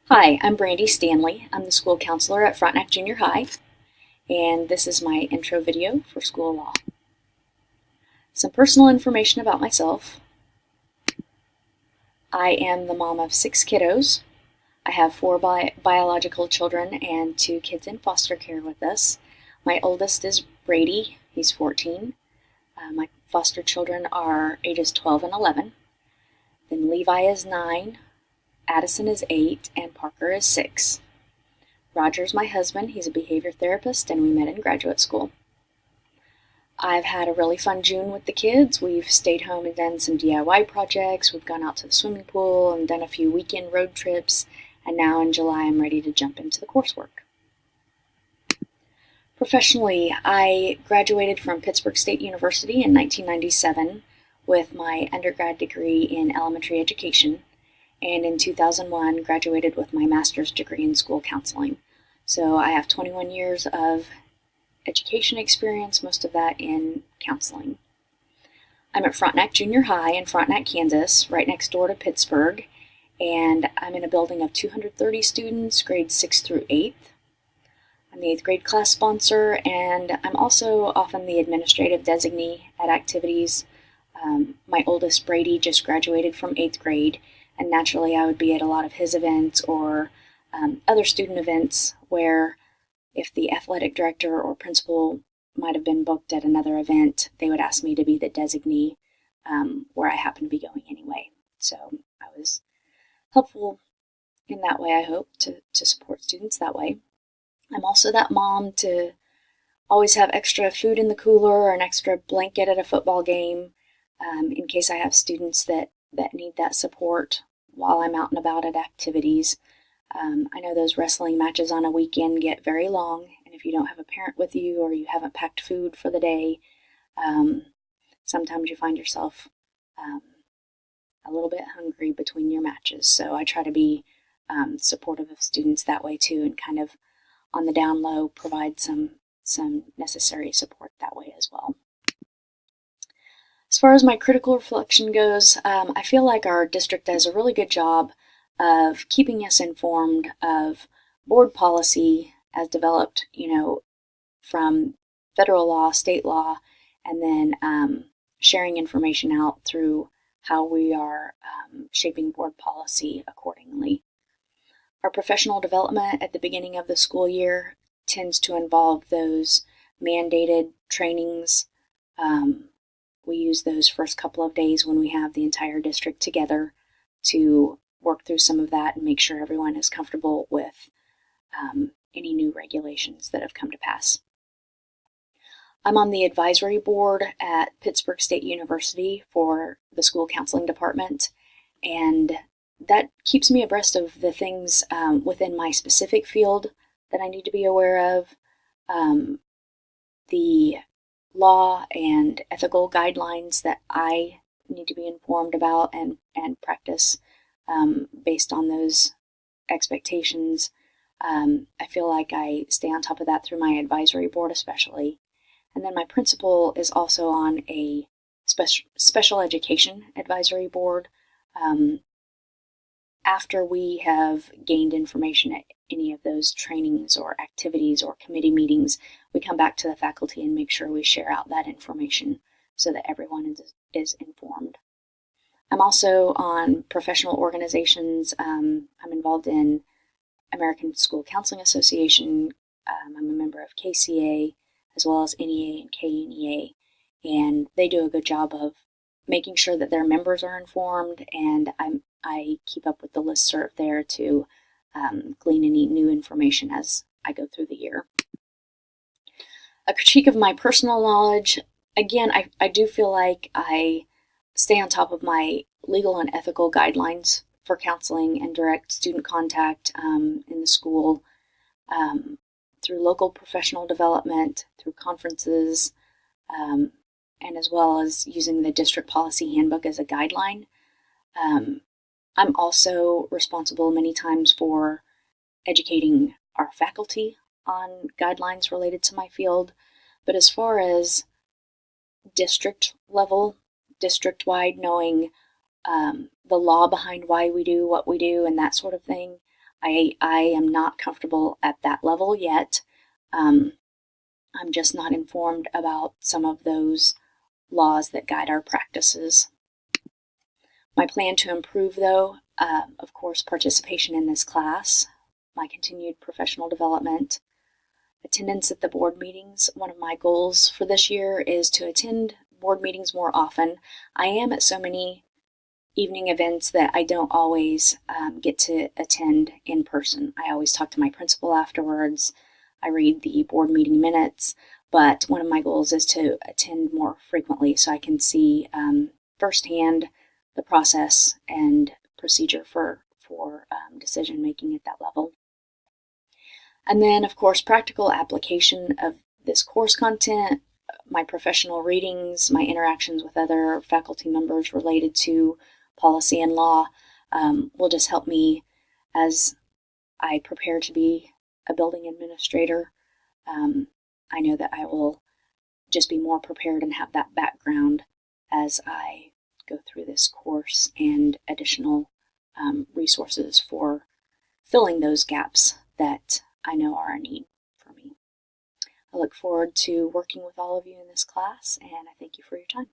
Hi, I'm Brandy Stanley. I'm the school counselor at Frontenac Junior High, and this is my intro video for school law. Some personal information about myself. I am the mom of 6 kiddos. I have 4 biological children and 2 kids in foster care with us. My oldest is Brady. He's 14. My foster children are ages 12 and 11. Then Levi is 9, Addison is 8, and Parker is 6. Roger's my husband. He's a behavior therapist, and we met in graduate school. I've had a really fun June with the kids. We've stayed home and done some DIY projects. We've gone out to the swimming pool and done a few weekend road trips. And now in July, I'm ready to jump into the coursework. Professionally, I graduated from Pittsburg State University in 1997 with my undergrad degree in elementary education, and in 2001 graduated with my master's degree in school counseling. So I have 21 years of education experience, most of that in counseling. I'm at Frontenac Junior High in Frontenac, Kansas, right next door to Pittsburg, and I'm in a building of 230 students, grades 6 through 8th. I'm the 8th grade class sponsor, and I'm also often the administrative designee at activities. My oldest, Brady, just graduated from 8th grade, and naturally I would be at a lot of his events or other student events where if the athletic director or principal might have been booked at another event, they would ask me to be the designee where I happen to be going anyway. So I was helpful in that way, I hope, to support students that way. I'm also that mom to always have extra food in the cooler or an extra blanket at a football game in case I have students that need that support while I'm out and about at activities. I know those wrestling matches on a weekend get very long, and if you don't have a parent with you or you haven't packed food for the day, sometimes you find yourself a little bit hungry between your matches. So I try to be supportive of students that way too, and kind of on the down low provide some necessary support that way as well. As far as my critical reflection goes, I feel like our district does a really good job of keeping us informed of board policy as developed, from federal law, state law, and then sharing information out through how we are shaping board policy accordingly. Our professional development at the beginning of the school year tends to involve those mandated trainings. We use those first couple of days when we have the entire district together to work through some of that and make sure everyone is comfortable with any new regulations that have come to pass. I'm on the advisory board at Pittsburg State University for the school counseling department, and that keeps me abreast of the things within my specific field that I need to be aware of, the law and ethical guidelines that I need to be informed about and practice based on those expectations. I feel like I stay on top of that through my advisory board especially. And then my principal is also on a special education advisory board. After we have gained information at any of those trainings or activities or committee meetings, we come back to the faculty and make sure we share out that information so that everyone is informed. I'm also on professional organizations. I'm involved in American School Counseling Association. I'm a member of KCA, as well as NEA and KNEA, and they do a good job of making sure that their members are informed, and I keep up with the listserv there to glean any new information as I go through the year. A critique of my personal knowledge. Again, I do feel like I stay on top of my legal and ethical guidelines for counseling and direct student contact in the school through local professional development, through conferences, and as well as using the district policy handbook as a guideline. I'm also responsible many times for educating our faculty on guidelines related to my field, but as far as district level, district-wide, knowing the law behind why we do what we do and that sort of thing, I am not comfortable at that level yet. I'm just not informed about some of those laws that guide our practices. My plan to improve, though, of course, participation in this class, my continued professional development, attendance at the board meetings. One of my goals for this year is to attend board meetings more often. I am at so many evening events that I don't always get to attend in person. I always talk to my principal afterwards. I read the board meeting minutes, but one of my goals is to attend more frequently so I can see firsthand the process and procedure for decision making at that level. And then, of course, practical application of this course content, my professional readings, my interactions with other faculty members related to policy and law will just help me as I prepare to be a building administrator. I know that I will just be more prepared and have that background as I go through this course and additional resources for filling those gaps that I know are a need for me. I look forward to working with all of you in this class, and I thank you for your time.